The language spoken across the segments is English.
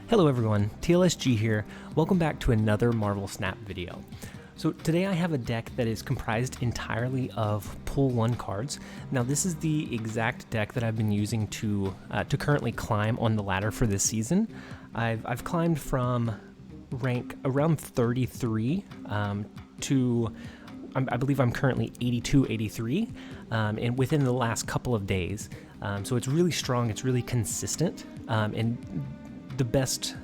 Hello everyone, TLSG here. Welcome back to another Marvel Snap video. So today I have a deck that is comprised entirely of Pull 1 cards. Now this is the exact deck that I've been using to currently climb on the ladder for this season. I've climbed from rank around 33 to I believe I'm currently 82, 83, and within the last couple of days. So it's really strong, it's really consistent, and the best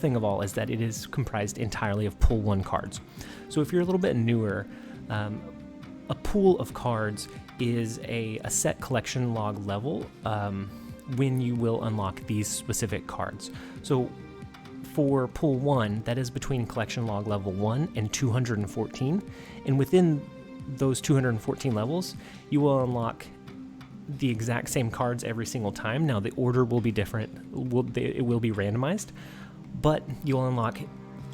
thing of all is that it is comprised entirely of Pull 1 cards. So if you're a little bit newer, a pool of cards is a set collection log level when you will unlock these specific cards. So for Pull 1, that is between collection log level 1 and 214, and within those 214 levels, you will unlock the exact same cards every single time. Now the order will be different, it will be randomized, but you'll unlock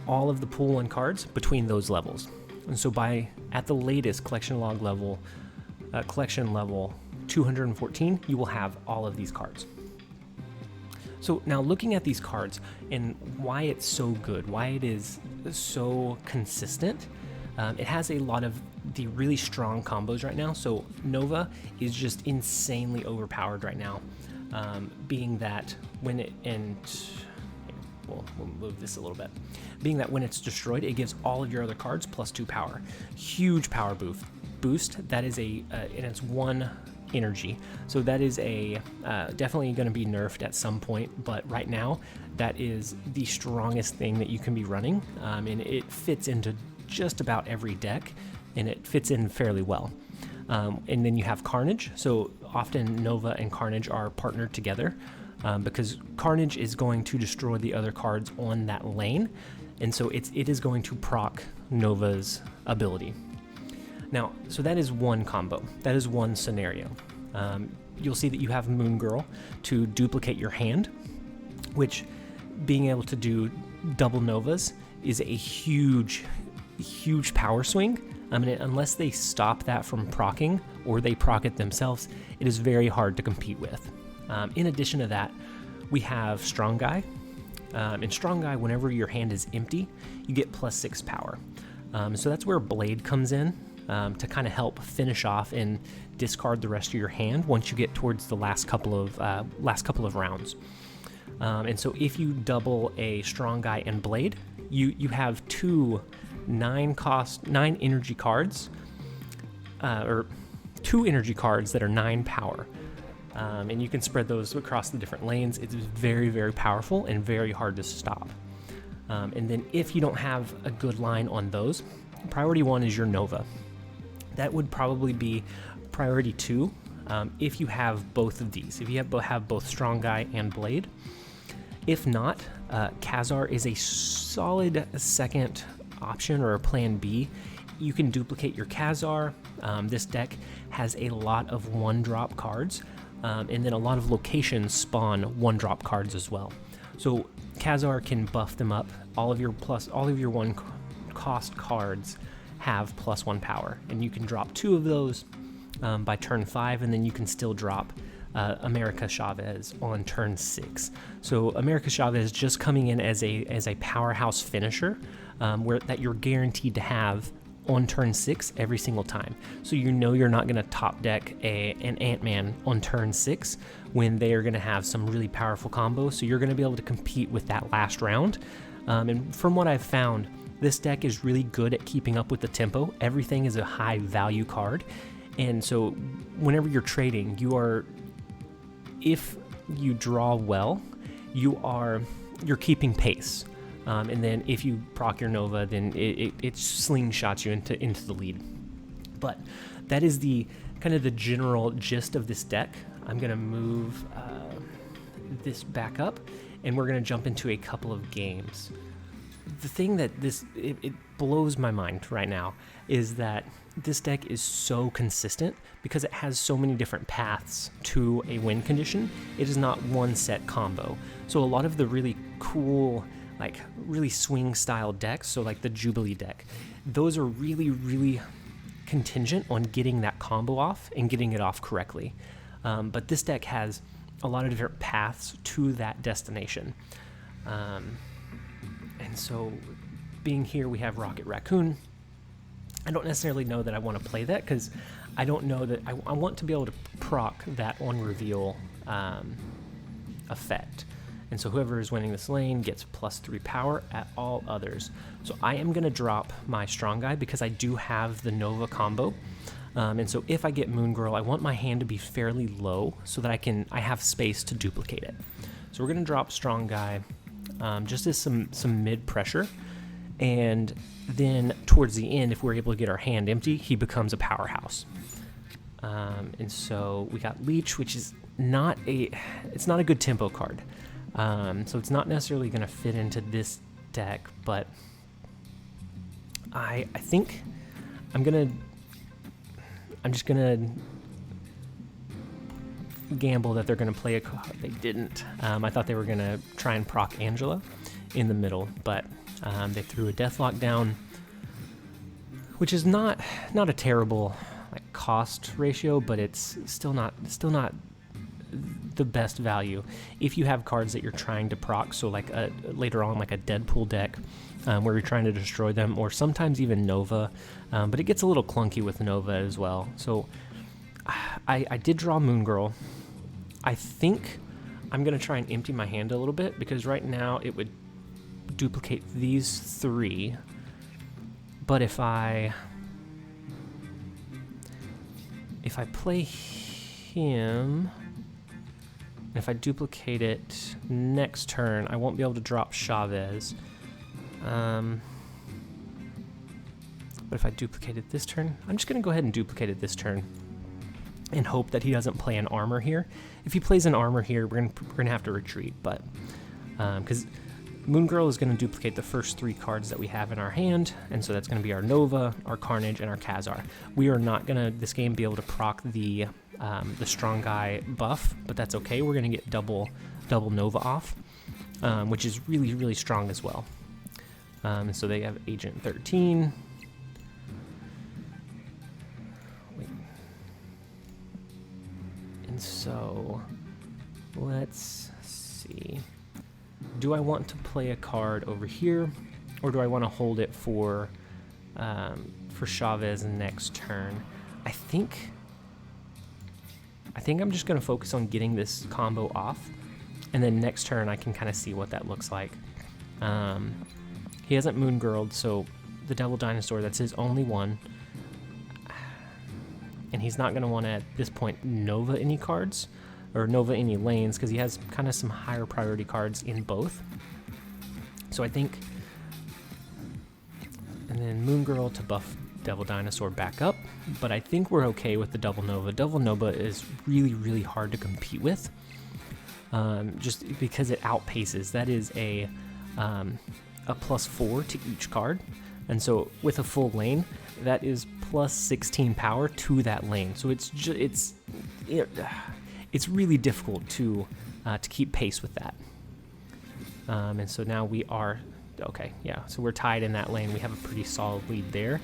all of the Pull 1 cards between those levels. And so at the latest collection level 214, you will have all of these cards. So now looking at these cards and why it's so good, why it is so consistent, it has a lot of the really strong combos right now. So Nova is just insanely overpowered right now, being that when we'll move this a little bit. Being that when it's destroyed, it gives all of your other cards +2 power. Huge power boost. That is and it's 1 energy. So that is definitely going to be nerfed at some point, but right now that is the strongest thing that you can be running, and it fits into just about every deck, and it fits in fairly well. And then you have Carnage. So often Nova and Carnage are partnered together, because Carnage is going to destroy the other cards on that lane, and so it is going to proc Nova's ability. Now, so that is one combo. That is one scenario. You'll see that you have Moon Girl to duplicate your hand, which being able to do double Novas is a huge power swing. I mean, unless they stop that from proccing or they proc it themselves, it is very hard to compete with. In addition to that, we have Strong Guy. In Strong Guy, whenever your hand is empty, you get +6 power. So that's where Blade comes in, to kind of help finish off and discard the rest of your hand once you get towards the last couple of rounds. And so if you double a Strong Guy and Blade, you have 2 9 energy cards, or 2 energy cards that are 9 power. And you can spread those across the different lanes. It's very, very powerful and very hard to stop. And then if you don't have a good line on those, priority 1 is your Nova. That would probably be priority 2 if you have both of these. If you have both Strong Guy and Blade. If not, Khazar is a solid second option or a plan B. You can duplicate your Khazar. This deck has a lot of 1-drop cards, and then a lot of locations spawn 1-drop cards as well. So Khazar can buff them up. All of your 1-cost cards have +1 power, and you can drop 2 of those by turn 5, and then you can still drop America Chavez on turn 6. So America Chavez just coming in as a powerhouse finisher, that you're guaranteed to have on turn 6 every single time. So you know you're not going to top deck an Ant-Man on turn 6 when they are going to have some really powerful combos. So you're going to be able to compete with that last round. And from what I've found, this deck is really good at keeping up with the tempo. Everything is a high value card. And so whenever you're trading, if you draw well, you're keeping pace. And then if you proc your Nova, then it slingshots you into the lead. But that is the kind of the general gist of this deck. I'm going to move this back up, and we're going to jump into a couple of games. The thing that it blows my mind right now is that this deck is so consistent because it has so many different paths to a win condition. It is not one set combo. So a lot of the really cool, like really swing style decks, so like the Jubilee deck, those are really, really contingent on getting that combo off and getting it off correctly. But this deck has a lot of different paths to that destination. And so being here, we have Rocket Raccoon. I don't necessarily know that I want to play that because I don't know that I want to be able to proc that on reveal effect. And so whoever is winning this lane gets +3 power at all others. So I am going to drop my Strong Guy because I do have the Nova combo. And so if I get Moon Girl, I want my hand to be fairly low so that I have space to duplicate it. So we're going to drop Strong Guy just as some mid pressure. And then towards the end, if we're able to get our hand empty, he becomes a powerhouse. And so we got Leech, which is not a good tempo card. So it's not necessarily going to fit into this deck, but I think I'm just gonna gamble that they're gonna play a card. They didn't. I thought they were gonna try and proc Angela in the middle, but they threw a Deathlock down, which is not a terrible like cost ratio, but it's still not the best value if you have cards that you're trying to proc. So like later on, like a Deadpool deck where you're trying to destroy them, or sometimes even Nova, but it gets a little clunky with Nova as well. So I did draw Moon Girl. I think I'm gonna try and empty my hand a little bit because right now it would duplicate these 3, but if I play him, if I duplicate it next turn, I won't be able to drop Chavez. But if I duplicate it this turn, I'm just going to go ahead and duplicate it this turn and hope that he doesn't play an armor here. If he plays an armor here, we're gonna have to retreat, but because Moon Girl is going to duplicate the first 3 cards that we have in our hand, and so that's going to be our Nova, our Carnage, and our Khazar. We are not going to, this game, be able to proc the Strong Guy buff, but that's okay. We're going to get double Nova off, which is really, really strong as well. And so they have Agent 13. Wait. And so let's see. Do I want to play a card over here, or do I want to hold it for Chavez next turn? I think I'm just going to focus on getting this combo off, and then next turn I can kind of see what that looks like. He hasn't Moon Girled, so the Devil Dinosaur, that's his only one. And he's not going to want to, at this point, Nova any cards, or Nova any lanes, because he has kind of some higher priority cards in both. So I think, and then Moon Girl to buff Devil Dinosaur back up, but I think we're okay with the Double Nova. Double Nova is really, really hard to compete with, just because it outpaces. That is a +4 to each card, and so with a full lane, that is +16 power to that lane. So it's really difficult to keep pace with that. And so now we are, okay, yeah, so we're tied in that lane. We have a pretty solid lead there.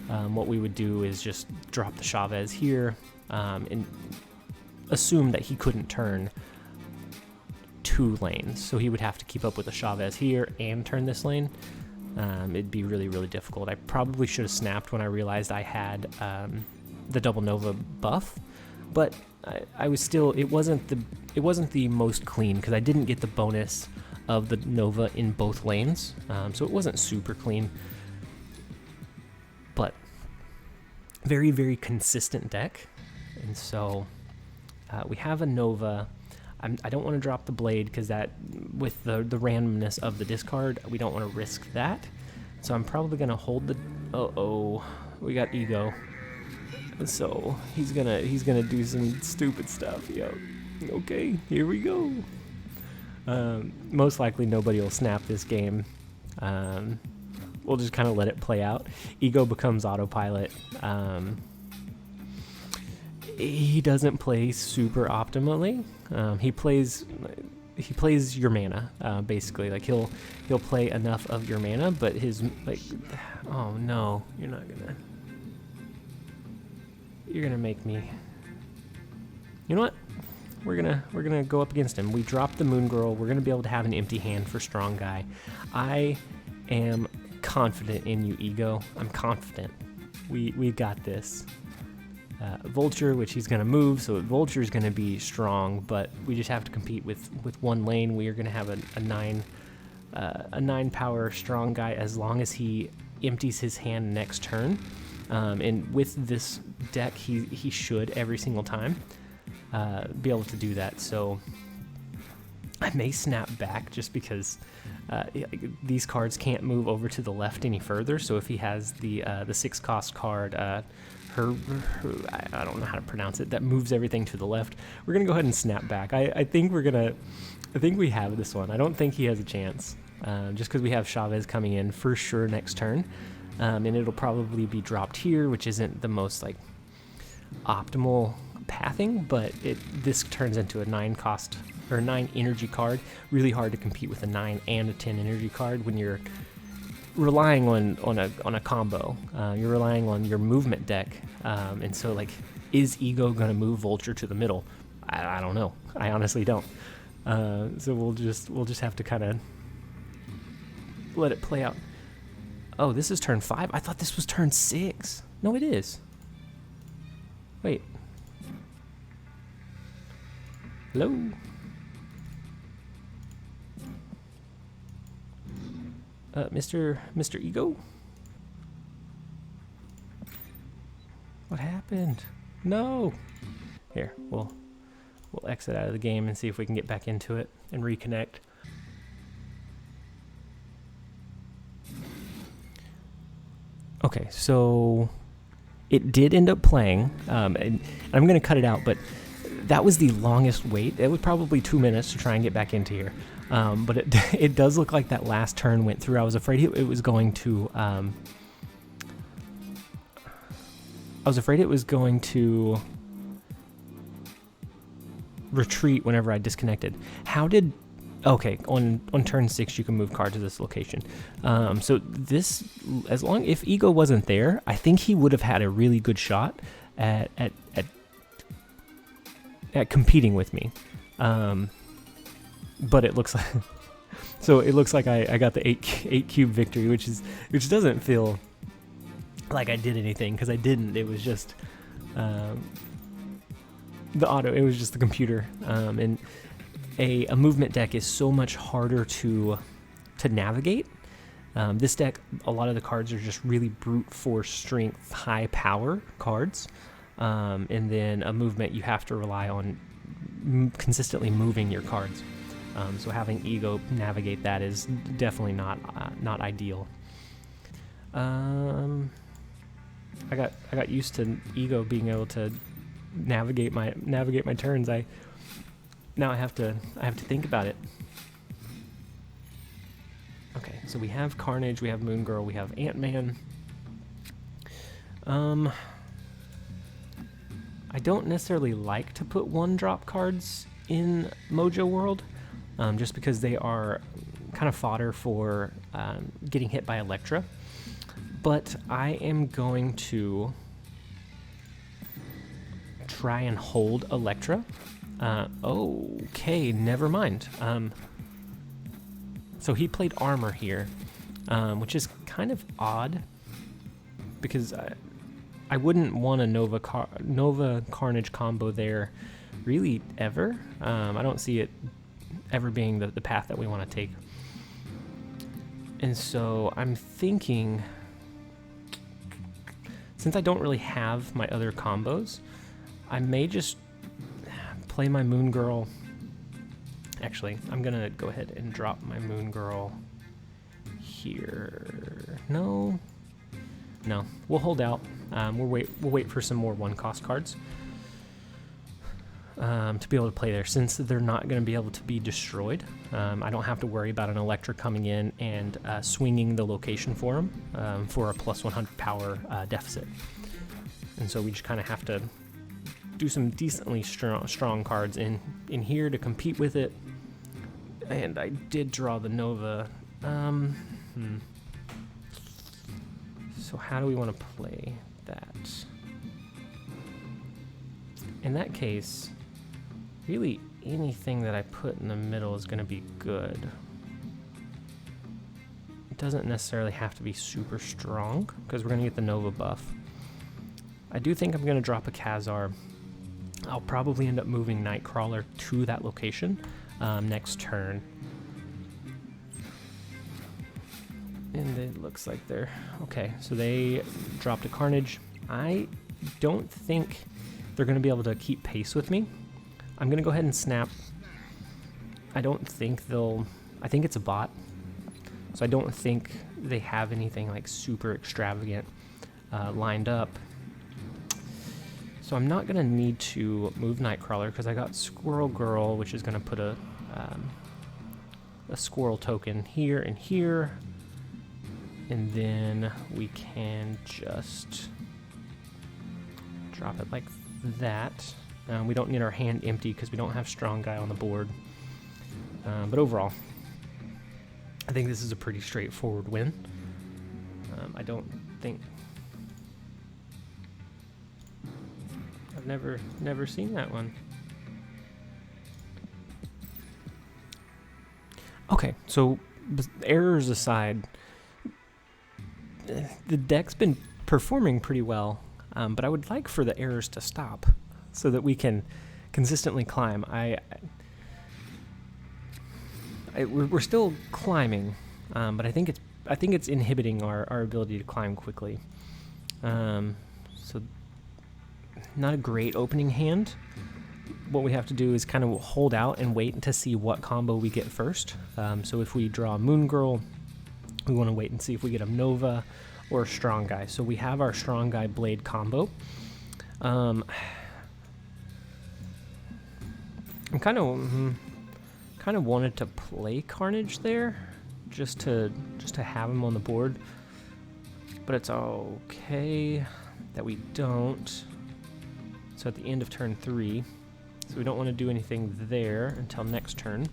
What we would do is just drop the Chavez here and assume that he couldn't turn 2 lanes. So he would have to keep up with the Chavez here and turn this lane. It'd be really, really difficult. I probably should have snapped when I realized I had the Double Nova buff, but I was still, it wasn't the most clean because I didn't get the bonus of the Nova in both lanes, so it wasn't super clean, but very, very consistent deck. And so we have a Nova. I don't want to drop the Blade because that, with the randomness of the discard, we don't want to risk that. So I'm probably gonna hold the, we got Ego. So he's gonna do some stupid stuff. Yo, okay, here we go. Most likely nobody will snap this game. We'll just kind of let it play out. Ego becomes autopilot. He doesn't play super optimally. He plays your mana, basically. Like he'll play enough of your mana, but his, like, oh no, you're gonna make me. You know what? we're gonna go up against him. We dropped the Moon Girl. We're gonna be able to have an empty hand for Strong Guy. I am confident in you, Ego. I'm confident. We got this. Vulture, which he's gonna move, so Vulture is gonna be strong, but we just have to compete with one lane. We are gonna have a 9 power Strong Guy as long as he empties his hand next turn. And with this deck, he should every single time be able to do that. So I may snap back just because these cards can't move over to the left any further. So if he has the 6-cost card, I don't know how to pronounce it, that moves everything to the left, we're gonna go ahead and snap back. I think we have this one. I don't think he has a chance, just because we have Chavez coming in for sure next turn. And it'll probably be dropped here, which isn't the most like optimal pathing, but this turns into a 9-cost or 9 energy card. Really hard to compete with a 9 and a 10 energy card when you're relying on a combo. You're relying on your movement deck, and so like, is Ego gonna move Vulture to the middle? I don't know. I honestly don't. So we'll just have to kind of let it play out. Oh, this is turn 5? I thought this was turn 6. No, it is. Wait. Hello? Mr. Ego? What happened? No! Here, we'll exit out of the game and see if we can get back into it and reconnect. Okay, so it did end up playing, and I'm going to cut it out, but that was the longest wait. It was probably 2 minutes to try and get back into here, but it does look like that last turn went through. I was afraid it was going to retreat whenever I disconnected. Okay, on turn 6 you can move cards to this location. So this, if Ego wasn't there, I think he would have had a really good shot at competing with me. But it looks like it looks like I got the 8 cube victory, which doesn't feel like I did anything, because I didn't. It was just the auto. It was just the computer, and a movement deck is so much harder to navigate. This deck, a lot of the cards are just really brute force strength, high power cards, and then a movement you have to rely on consistently moving your cards. So having Ego navigate that is definitely not ideal. I got used to Ego being able to navigate my turns. Now I have to think about it. Okay, so we have Carnage, we have Moon Girl, we have Ant-Man. I don't necessarily like to put 1-drop cards in Mojo World, just because they are kind of fodder for getting hit by Electra. But I am going to try and hold Electra. Okay, never mind. So he played Armor here, which is kind of odd, because I wouldn't want a Nova Carnage combo there really ever. I don't see it ever being the path that we want to take. And so I'm thinking, since I don't really have my other combos, I may just play my Moon Girl. Actually, I'm gonna go ahead and drop my Moon Girl here. No, we'll hold out. We'll wait for some more 1-cost cards to be able to play there, since they're not going to be able to be destroyed. I don't have to worry about an Electra coming in and swinging the location for them for a plus 100 power deficit. And so we just kind of have to do some decently strong cards in here to compete with it. And I did draw the Nova. So how do we want to play that? In that case, really anything that I put in the middle is going to be good. It doesn't necessarily have to be super strong, because we're going to get the Nova buff. I do think I'm going to drop a Khazar. I'll probably end up moving Nightcrawler to that location next turn. And it looks like they're... Okay, so they dropped a Carnage. I don't think they're going to be able to keep pace with me. I'm going to go ahead and snap. I don't think they'll... I think it's a bot. So I don't think they have anything like super extravagant lined up. So I'm not going to need to move Nightcrawler because I got Squirrel Girl, which is going to put a squirrel token here and here. And then we can just drop it like that. We don't need our hand empty because we don't have Strong Guy on the board. But overall, I think this is a pretty straightforward win. I don't think... I've never seen that one. Okay, so errors aside, the deck's been performing pretty well, but I would like for the errors to stop so that we can consistently climb. We're still climbing, but I think it's inhibiting our ability to climb quickly. So not a great opening hand. What we have to do is kind of hold out and wait to see what combo we get first. So if we draw Moon Girl, we want to wait and see if we get a Nova or a Strong Guy. So we have our Strong Guy Blade combo. I'm kind of wanted to play Carnage there, just to have him on the board, but it's okay that we don't. So at the end of turn 3, so we don't want to do anything there until next turn.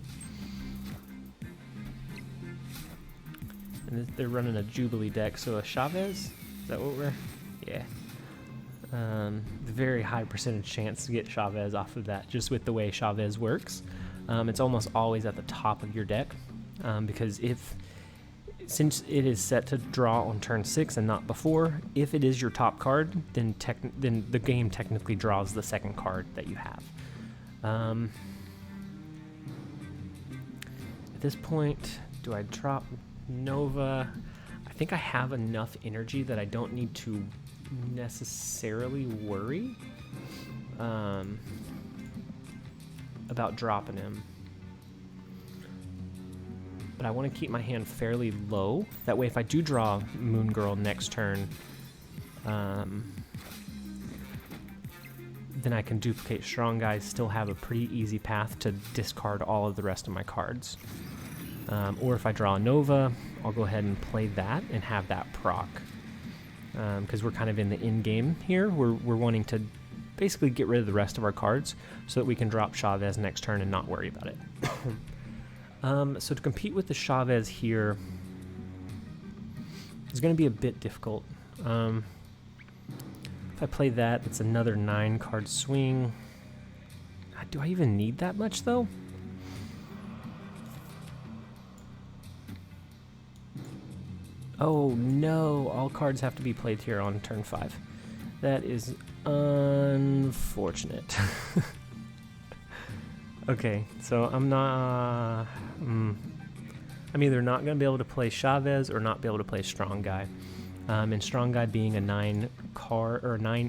And they're running a Jubilee deck, so a Chavez? Is that what we're... Yeah. Very high percentage chance to get Chavez off of that, just with the way Chavez works. It's almost always at the top of your deck, because since it is set to draw on turn 6 and not before, if it is your top card, then the game technically draws the second card that you have. At this point, do I drop Nova? I think I have enough energy that I don't need to necessarily worry about dropping him. But I want to keep my hand fairly low. That way if I do draw Moon Girl next turn, then I can duplicate Strong Guys, still have a pretty easy path to discard all of the rest of my cards. Or if I draw a Nova, I'll go ahead and play that and have that proc. Because we're kind of in the end game here. We're wanting to basically get rid of the rest of our cards so that we can drop Chavez next turn and not worry about it. So to compete with the Chavez here is going to be a bit difficult. If I play that, it's another 9-card swing. Do I even need that much, though? Oh, no. All cards have to be played here on turn 5. That is unfortunate. Okay, so I'm not... I'm either not going to be able to play Chavez or not be able to play Strong Guy. And Strong Guy being a 9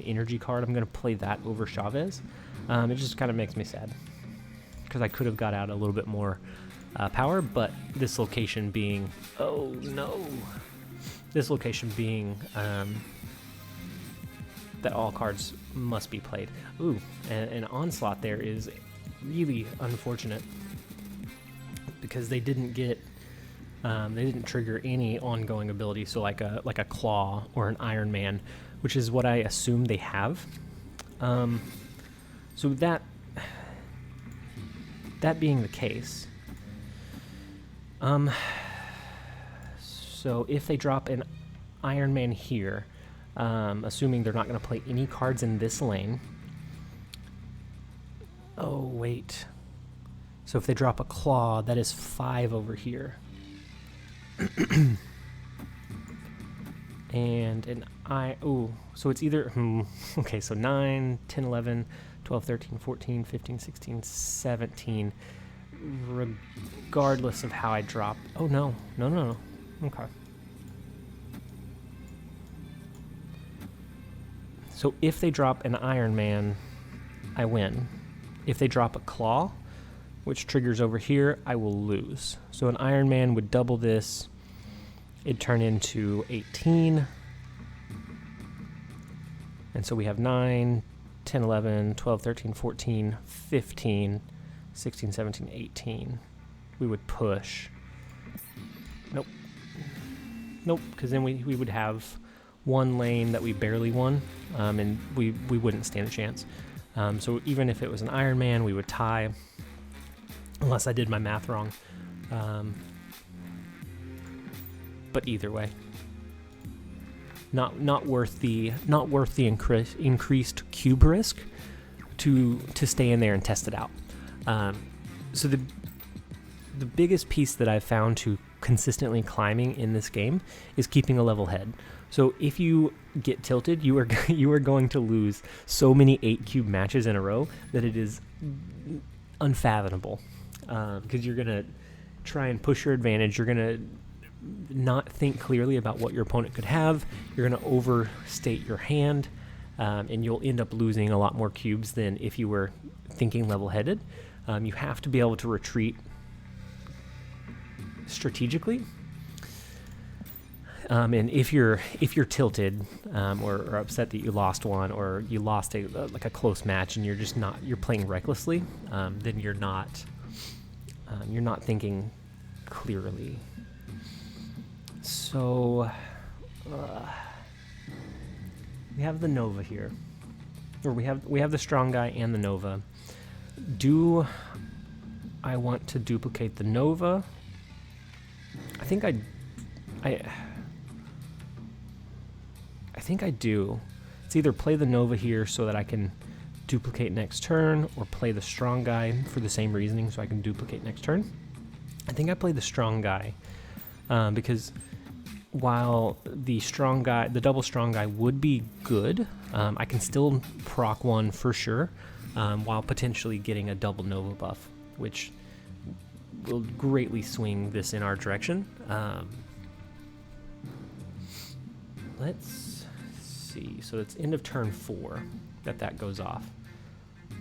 energy card, I'm going to play that over Chavez. It just kind of makes me sad, because I could have got out a little bit more power, but this location being... Oh, no. This location being that all cards must be played. Ooh, and Onslaught there is really unfortunate, because they didn't get... they didn't trigger any ongoing ability, so like a Claw or an Iron Man, which is what I assume they have. So that being the case, so if they drop an Iron Man here, assuming they're not going to play any cards in this lane, Oh, wait. So if they drop a claw, that is 5 over here. And an eye. Oh, so it's either. Okay, so 9, 10, 11, 12, 13, 14, 15, 16, 17. Regardless of how I drop. Oh, no. No. Okay. So if they drop an Iron Man, I win. If they drop a claw, which triggers over here, I will lose. So an Iron Man would double this. It'd turn into 18. And so we have 9, 10, 11, 12, 13, 14, 15, 16, 17, 18. We would push. Nope, because then we would have one lane that we barely won, and we wouldn't stand a chance. So even if it was an Iron Man, we would tie, unless I did my math wrong. But either way, not worth the increased cube risk to stay in there and test it out. So the biggest piece that I've found to consistently climbing in this game is keeping a level head. So if you get tilted, you are going to lose so many 8 cube matches in a row that it is unfathomable. Because you're gonna try and push your advantage. You're gonna not think clearly about what your opponent could have. You're gonna overstate your hand, and you'll end up losing a lot more cubes than if you were thinking level-headed. You have to be able to retreat strategically. And if you're tilted or upset that you lost one, or you lost a close match, and you're playing recklessly, then you're not thinking clearly. So we have the Nova here, or we have the strong guy and the Nova. Do I want to duplicate the Nova? I think I do. It's either play the Nova here so that I can duplicate next turn, or play the strong guy for the same reasoning so I can duplicate next turn. I think I play the strong guy because while the double strong guy would be good, I can still proc one for sure, while potentially getting a double Nova buff, which will greatly swing this in our direction. Let's see. So it's end of turn 4 that goes off.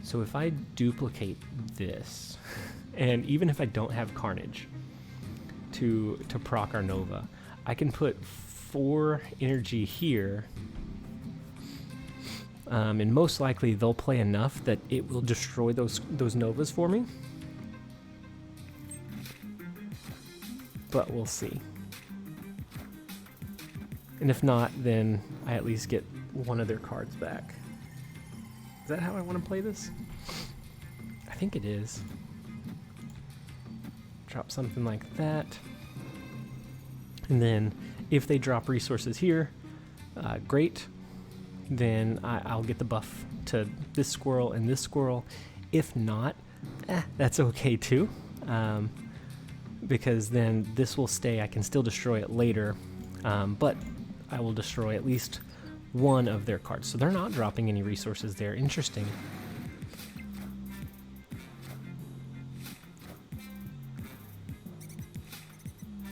So if I duplicate this, and even if I don't have Carnage to proc our Nova, I can put 4 energy here, and most likely they'll play enough that it will destroy those Novas for me. But we'll see. And if not, then I at least get one of their cards back. Is that how I want to play this? I think it is. Drop something like that. And then if they drop resources here, great. Then I'll get the buff to this squirrel and this squirrel. If not, that's okay too. Because then this will stay. I can still destroy it later, but I will destroy at least one of their cards. So they're not dropping any resources there. Interesting.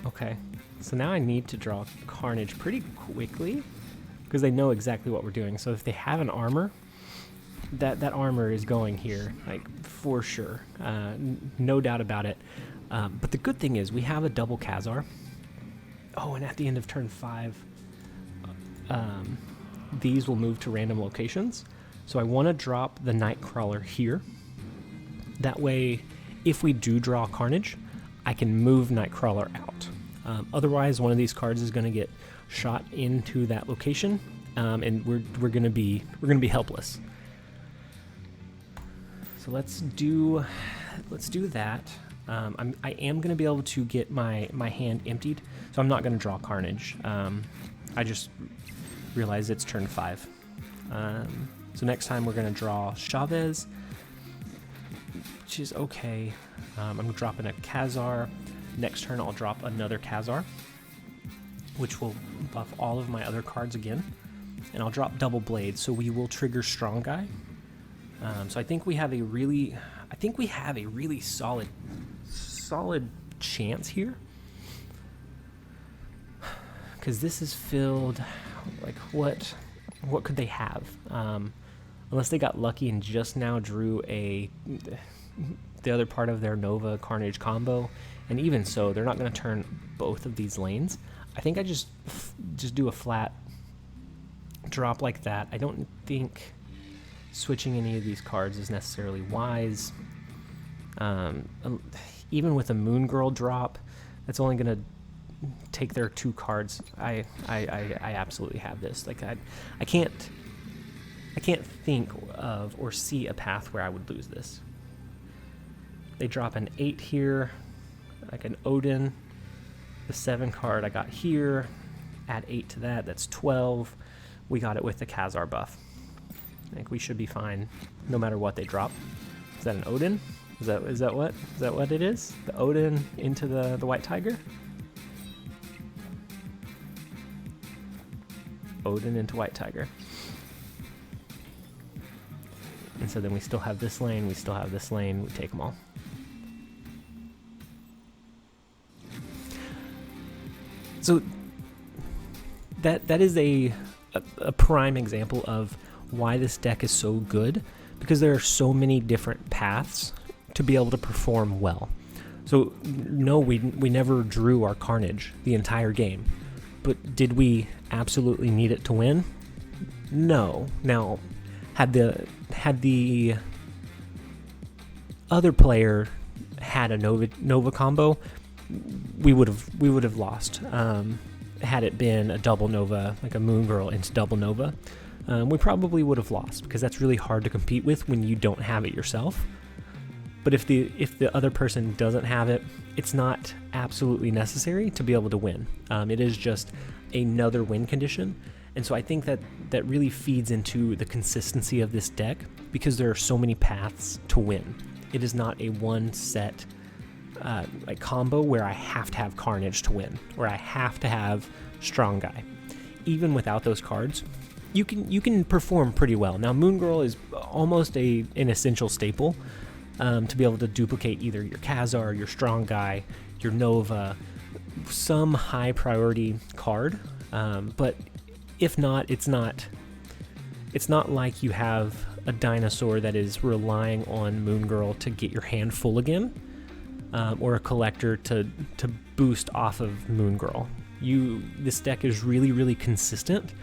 Okay, so now I need to draw Carnage pretty quickly because they know exactly what we're doing. So if they have an armor, that armor is going here, like for sure, no doubt about it. But the good thing is we have a double Khazar. Oh, and at the end of turn 5, these will move to random locations. So I want to drop the Nightcrawler here. That way, if we do draw Carnage, I can move Nightcrawler out. Otherwise, one of these cards is going to get shot into that location, and we're going to be helpless. So let's do that. I am going to be able to get my hand emptied, so I'm not going to draw Carnage. I just realized it's turn 5. So next time we're going to draw Chavez, which is okay. I'm dropping a Khazar. Next turn I'll drop another Khazar, which will buff all of my other cards again. And I'll drop Double Blade, so we will trigger Strong Guy. So I think we have a really solid chance here. Because this is filled, like what could they have? Unless they got lucky and just now drew the other part of their Nova Carnage combo, and even so, they're not going to turn both of these lanes. I think I just do a flat drop like that. I don't think switching any of these cards is necessarily wise. Even with a Moon Girl drop, that's only going to take their 2 cards. I absolutely have this. Like I can't think of or see a path where I would lose this. They drop an 8 here, like an Odin. The 7 card I got here, add 8 to that, that's 12. We got it with the Khazar buff. I think we should be fine no matter what they drop. Is that an Odin? Is that what it is? The Odin into the White Tiger? Odin into White Tiger. And so then we still have this lane, we take them all. So that is a prime example of why this deck is so good, because there are so many different paths to be able to perform well. So no, we never drew our Carnage the entire game, but did we absolutely need it to win? No. Now, had the other player had a Nova combo, we would have lost. Had it been a double Nova, like a Moon Girl into double Nova, we probably would have lost, because that's really hard to compete with when you don't have it yourself. But if the other person doesn't have it, it's not absolutely necessary to be able to win. It is just another win condition. And so I think that really feeds into the consistency of this deck, because there are so many paths to win. It is not a one set like combo where I have to have Carnage to win, where I have to have Strong Guy. Even without those cards, you can perform pretty well. Now, Moon Girl is almost an essential staple to be able to duplicate either your Khazar, your Strong Guy, your Nova, some high priority card. But if not, it's not like you have a dinosaur that is relying on Moon Girl to get your hand full again, or a collector to boost off of Moon Girl. This deck is really, really consistent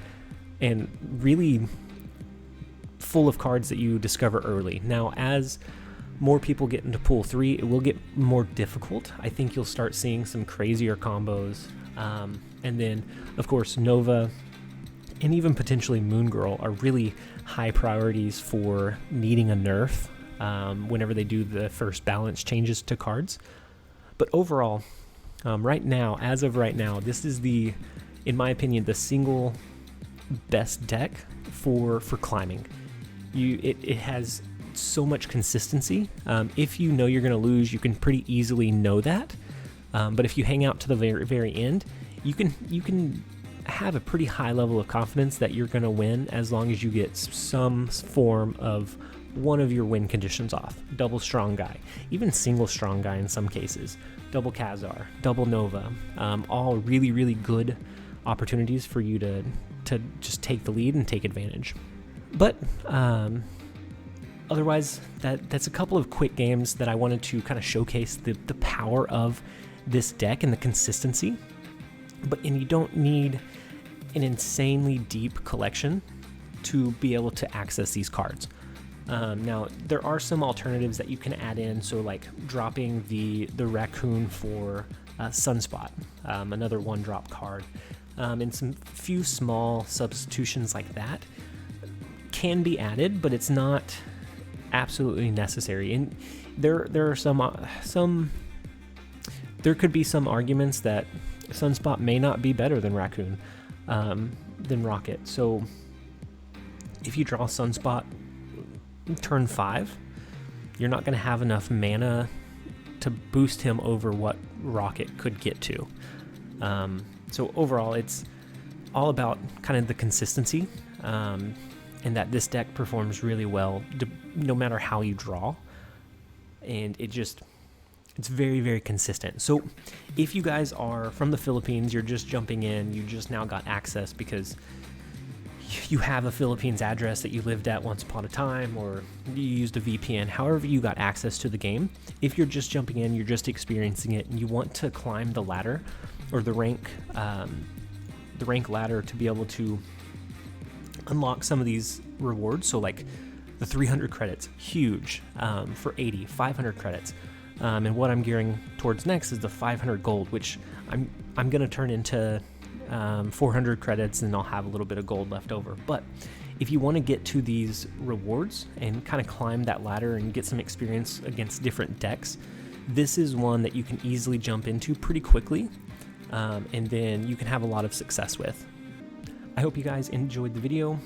and really full of cards that you discover early. Now, as more people get into Pool 3, it will get more difficult. I think you'll start seeing some crazier combos. And then, of course, Nova and even potentially Moon Girl are really high priorities for needing a nerf whenever they do the first balance changes to cards. But overall, as of right now, this is in my opinion, the single best deck for climbing. It has so much consistency. If you know you're going to lose, you can pretty easily know that. But if you hang out to the very, very end, you can have a pretty high level of confidence that you're going to win, as long as you get some form of one of your win conditions off. Double Strong Guy, even single Strong Guy in some cases, double Khazar, double Nova, all really, really good opportunities for you to just take the lead and take advantage. But otherwise, that's a couple of quick games that I wanted to kind of showcase the power of this deck and the consistency. And you don't need an insanely deep collection to be able to access these cards. Now, there are some alternatives that you can add in, so like dropping the Raccoon for Sunspot, another 1-drop card, and some few small substitutions like that can be added, but it's not absolutely necessary. And there are some there could be some arguments that Sunspot may not be better than Raccoon, than Rocket. So if you draw Sunspot turn 5, you're not going to have enough mana to boost him over what Rocket could get to. So overall, it's all about kind of the consistency, and that this deck performs really well no matter how you draw, and it's very, very consistent. So if you guys are from the Philippines, you're just jumping in, you just now got access because you have a Philippines address that you lived at once upon a time, or you used a VPN, however you got access to the game. If you're just jumping in, you're just experiencing it, and you want to climb the ladder or the rank ladder to be able to unlock some of these rewards. So like the 300 credits, huge, for 80, 500 credits. And what I'm gearing towards next is the 500 gold, which I'm going to turn into 400 credits, and I'll have a little bit of gold left over. But if you want to get to these rewards and kind of climb that ladder and get some experience against different decks, this is one that you can easily jump into pretty quickly, and then you can have a lot of success with. I hope you guys enjoyed the video.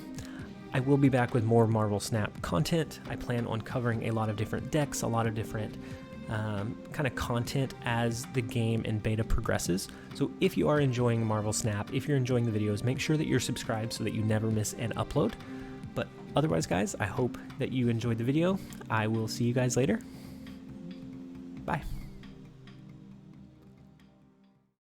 I will be back with more Marvel Snap content. I plan on covering a lot of different decks, a lot of different kind of content as the game and beta progresses. So if you are enjoying Marvel Snap, if you're enjoying the videos, make sure that you're subscribed so that you never miss an upload. But otherwise, guys, I hope that you enjoyed the video. I will see you guys later. Bye.